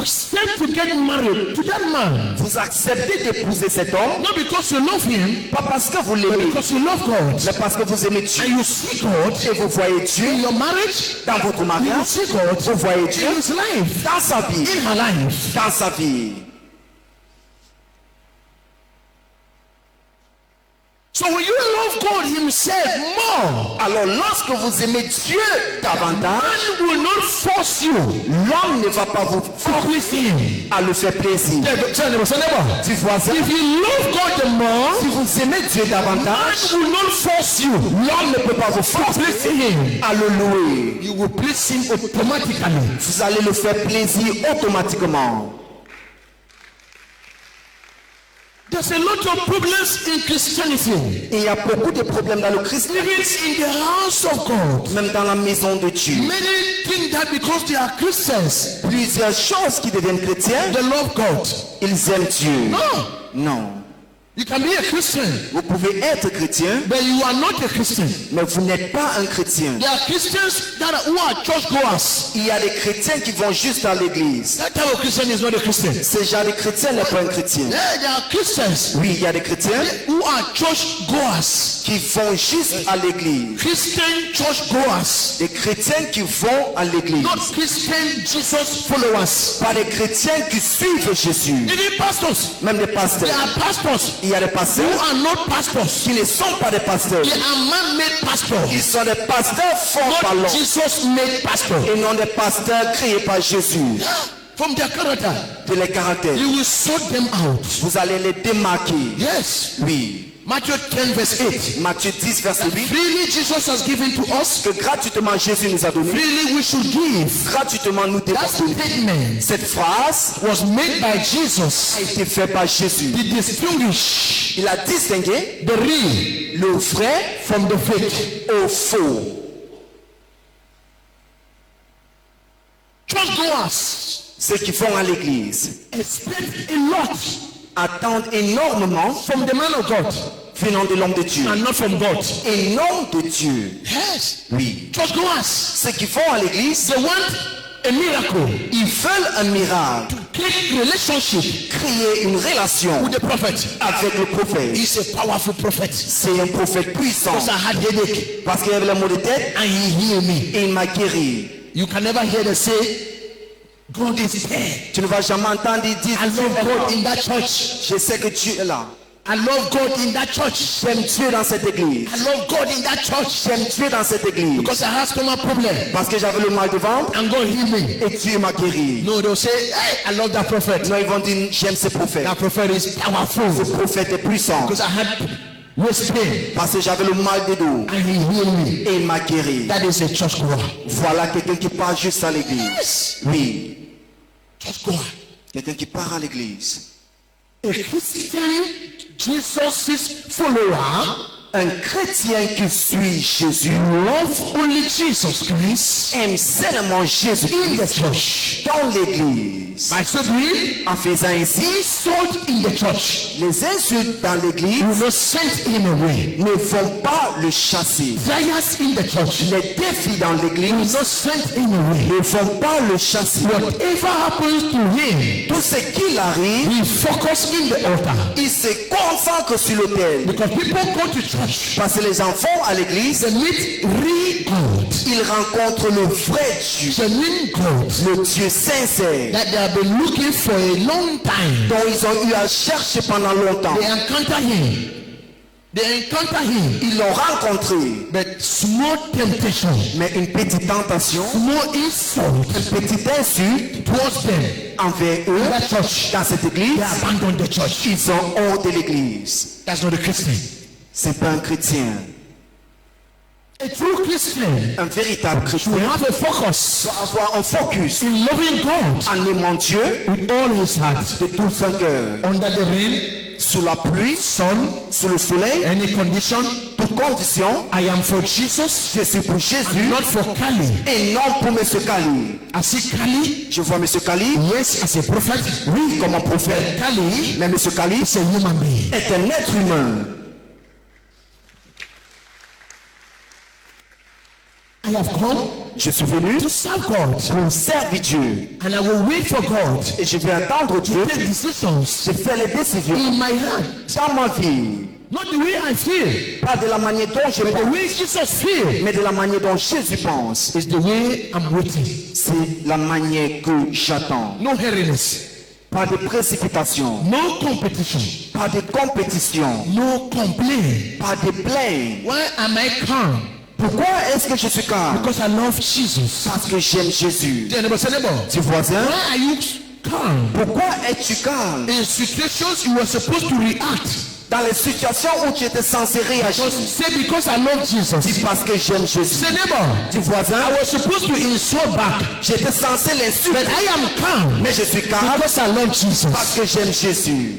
accept to get married to that man. Vous acceptez d'épouser cet homme, Not because you love him, pas parce que vous but l'aimez, because you love God. mais parce que vous aimez Dieu. And you see God Et vous voyez Dieu in your marriage. dans votre You mariage, see God vous voyez Dieu in his life, dans sa vie, in her life. dans sa vie. So when you love God himself more, Alors lorsque vous aimez Dieu davantage, man will not force you l'homme ne va pas vous to forcer please him. à le faire plaisir. Tu vois ça? If you love God the more, Si vous aimez Dieu davantage, man will not force you l'homme ne peut pas vous to forcer please him. à le louer. You will please him automatically. Vous allez le faire plaisir automatiquement. There's a lot of problems in Christianity. Et il y a beaucoup de problèmes dans le Even christianisme, in the house of God. même dans la maison de Dieu. Many think that because they are Christians, Plusieurs choses qui deviennent chrétiens, they love God. ils aiment Dieu. No. Non. You can be a Christian, Vous pouvez être chrétien, but you are not a Christian. mais vous n'êtes pas un chrétien. There are Christians who are church goers. Il y a des chrétiens qui vont juste à l'église. That type of Christian is not a Christian. Ce genre de chrétien n'est pas un chrétien. Yeah, there are Christians Oui, il y a des chrétiens who are church goers. qui vont juste à l'église. Christian church goers. Des chrétiens qui vont à l'église. Not Christian Jesus followers. Pas des chrétiens qui suivent Jésus. Even pastors. Même des There pasteurs. are pastors Il y a des who pasteurs are not pastors. qui ne sont pas des pasteurs. They are man-made pastors. Ils sont des pasteurs forts par Not l'homme. Jesus-made pastors. Et non des pasteurs créés par Jésus. From their character, De les caractères. you will sort them out. Vous allez les démarquer. Yes. Oui. Matthew 10 verse 8. Matthieu 10, verset 8. Freely Jesus has given to us. Que gratuitement Jésus nous a donné. Freely we should give. Gratuitement nous devons That donner. statement Cette phrase was made by Jesus a été faite par Jésus. to distinguish Il a distingué the real le vrai from the fake. au faux. Churchgoers Ceux qui vont à l'église expect a lot attendent énormément from the man of God venant de l'homme de Dieu. and not from God. Et non de Dieu. Yes. Oui. Churchgoers, Ceux qui vont à l'église, they want a miracle. ils veulent un miracle. Create relationship Créer une relation with the prophet. avec le prophète. He's a powerful prophet. C'est un prophète puissant. Because I had headache Parce qu'il avait le mot de tête and he healed me. et il m'a guéri. You can never hear them say, God is there. Tu ne vas jamais entendre dire I love God in that church. je sais que Dieu est là. I love God in that church. J'aime Dieu dans cette église. I love God in that church. J'aime Dieu dans cette église. Because I had stomach problem Parce que j'avais le mal de ventre and God healed me. et Dieu m'a guéri. No, they'll say, hey, I love that prophet. Non, ils vont dire j'aime ce prophète. That prophet is Ce powerful. prophète est puissant. Because I had waist pain Parce que j'avais le mal de dos and he healed me. et il m'a guéri. That is a church goer. Voilà quelqu'un qui part juste à l'église. Yes. Oui, Church goer. quelqu'un qui part à l'église. A Christian Jesus' follower Un chrétien qui suit Jésus love only Jesus Christ aime seulement Jésus in the church. dans l'église. By so doing, En faisant ainsi, insult in the church les insultes dans l'église will not send him away. ne vont pas le chasser. Flyers in the church Les défis dans will l'église not send him away. ne vont pas le chasser. Whatever happens to him, Tout ce qu'il arrive, he focus in the altar. il se consacre sur l'autel. Because people go to church, Parce que les enfants à l'église, they meet real God, ils rencontrent le vrai Dieu, genuine God le Dieu sincère, that they have been looking for a long time. dont ils ont eu à chercher pendant longtemps. They encounter him. They encounter him. Ils l'ont rencontré, But small temptation, mais une petite tentation, small insult une petite insulte towards them. envers eux In that church, dans cette église, they abandon the church. ils sont hors de l'église. That's not a Christian. C'est pas un chrétien. A true Christian Un véritable chrétien will have a focus doit avoir un focus in loving God en aimant Dieu with all his heart. de tout son cœur. Under the rain, Sous la pluie, sun, sous le soleil, any condition, toute condition, I am for Jesus, je suis pour Jésus not for Kali. et non pour M. Kali. I see Kali, Je vois M. Kali, yes, as a prophet. oui, comme un prophète, Kali mais M. Kali is a human being. est un être humain. I have come Je suis venu to serve God. pour servir Dieu. And I will wait for God Et je vais attendre Dieu. to take decisions Je fais les décisions in my heart. dans ma vie. Not the way I feel, Pas de la manière dont je but the pense, way Jesus feels mais de la manière dont Jésus pense. is the way I'm waiting. C'est la manière que j'attends. No hurriness, Pas de précipitation, no competition, pas de compétition, no complaint. pas de plainte. Why am I calm? Pourquoi est-ce que je suis calme? Because I love Jesus. Parce que j'aime Jésus. Tell neighbor, say neighbor, Tu voisin, why are you calm? pourquoi es-tu calme? In situations you were supposed to react. Dans les situations où tu étais censé réagir. Say because I love Jesus. Dis parce que j'aime Jésus. Say neighbor, Tu voisin, I was supposed to insult back, j'étais censé but l'insulter. I am calm Mais je suis calme because I love Jesus. parce que j'aime Jésus.